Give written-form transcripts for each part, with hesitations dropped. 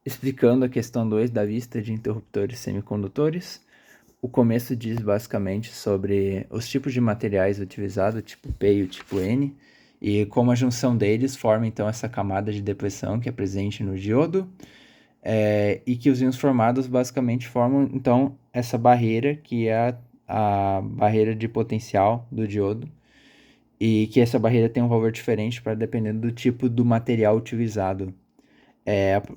explicando a questão 2 da lista de interruptores semicondutores. O começo diz basicamente sobre os tipos de materiais utilizados, o tipo P e o tipo N, e como a junção deles forma então essa camada de depressão que é presente no diodo, e que os íons formados basicamente formam então essa barreira que é a barreira de potencial do diodo, e que essa barreira tem um valor diferente para dependendo do tipo do material utilizado.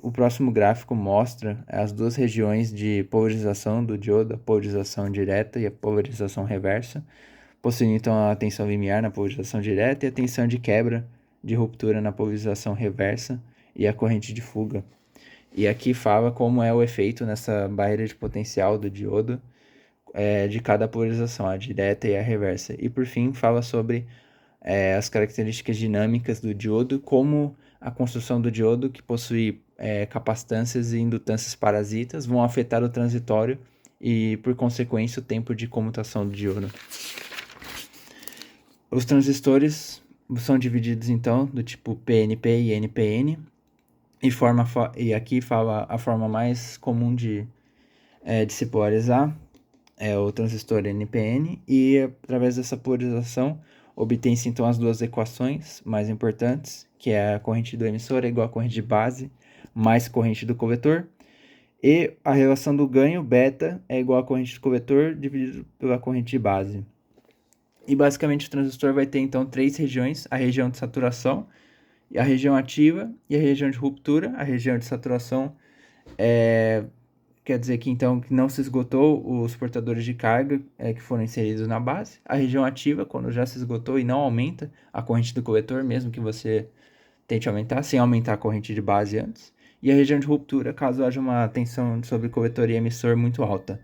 O próximo gráfico mostra as duas regiões de polarização do diodo, a polarização direta e a polarização reversa, possuindo então a tensão limiar na polarização direta e a tensão de quebra de ruptura na polarização reversa e a corrente de fuga. E aqui fala como é o efeito nessa barreira de potencial do diodo de cada polarização, a direta e a reversa. E por fim fala sobre as características dinâmicas do diodo, como a construção do diodo, que possui capacitâncias e indutâncias parasitas, vão afetar o transitório e, por consequência, o tempo de comutação do diodo. Os transistores são divididos, então, do tipo PNP e NPN, e aqui fala a forma mais comum de se polarizar, é o transistor NPN, e através dessa polarização obtém-se então as duas equações mais importantes, que é a corrente do emissor é igual à corrente de base mais corrente do coletor, e a relação do ganho beta é igual à corrente do coletor dividido pela corrente de base. E basicamente o transistor vai ter então três regiões: a região de saturação, a região ativa e a região de ruptura. A região de saturação quer dizer que então que não se esgotou os portadores de carga que foram inseridos na base. A região ativa, quando já se esgotou e não aumenta a corrente do coletor, mesmo que você tente aumentar, sem aumentar a corrente de base antes. E a região de ruptura, caso haja uma tensão sobre coletor e emissor muito alta.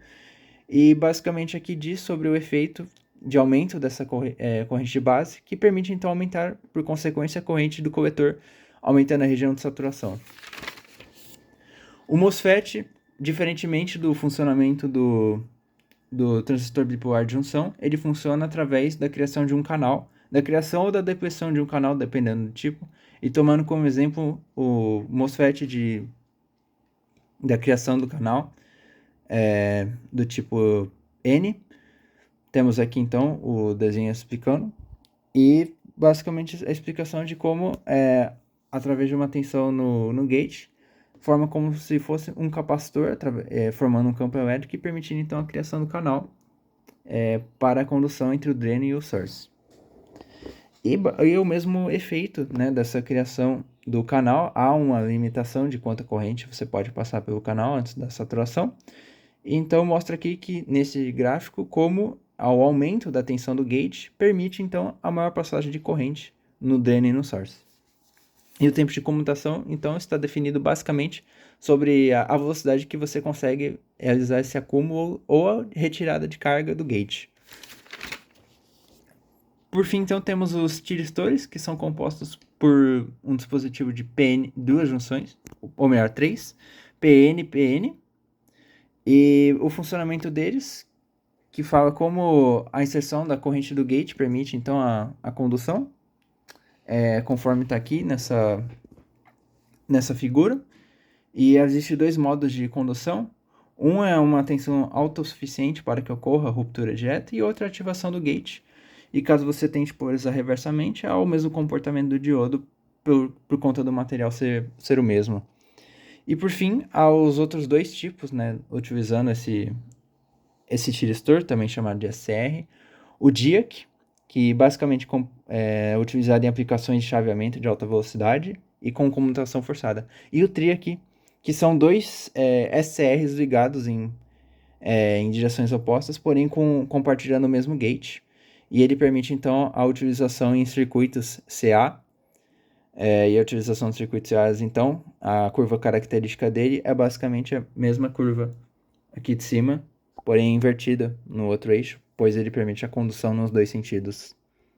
E basicamente aqui diz sobre o efeito de aumento dessa corrente de base, que permite então aumentar, por consequência, a corrente do coletor, aumentando a região de saturação. O MOSFET, diferentemente do funcionamento do transistor bipolar de junção, ele funciona através da criação de um canal, da criação ou da depressão de um canal, dependendo do tipo, e tomando como exemplo o MOSFET da criação do canal do tipo N. Temos aqui então o desenho explicando, e basicamente a explicação de como, através de uma tensão no gate, forma como se fosse um capacitor, formando um campo elétrico e permitindo então a criação do canal para a condução entre o drain e o source. E o mesmo efeito, né, dessa criação do canal, há uma limitação de quanta corrente você pode passar pelo canal antes da saturação. Então mostra aqui que nesse gráfico como ao aumento da tensão do gate permite então a maior passagem de corrente no drain e no source. E o tempo de comutação, então, está definido basicamente sobre a velocidade que você consegue realizar esse acúmulo ou a retirada de carga do gate. Por fim, então, temos os tiristores, que são compostos por um dispositivo de PN, duas junções, ou melhor, três, PN, PN, e o funcionamento deles, que fala como a inserção da corrente do gate permite, então, a condução, conforme está aqui nessa figura. E existem dois modos de condução. Um é uma tensão autossuficiente para que ocorra a ruptura direta e outra é a ativação do gate. E caso você tente polarizar reversamente, há o mesmo comportamento do diodo por conta do material ser o mesmo. E por fim, há os outros dois tipos, né, utilizando esse tiristor, também chamado de SR. O DIAC, que basicamente é utilizado em aplicações de chaveamento de alta velocidade e com comutação forçada. E o TRIAC, que são dois SCRs ligados em direções opostas, porém compartilhando o mesmo gate. E ele permite, então, a utilização em circuitos CA. E a utilização de circuitos CA, então, a curva característica dele é basicamente a mesma curva aqui de cima, porém invertida no outro eixo, pois ele permite a condução nos dois sentidos.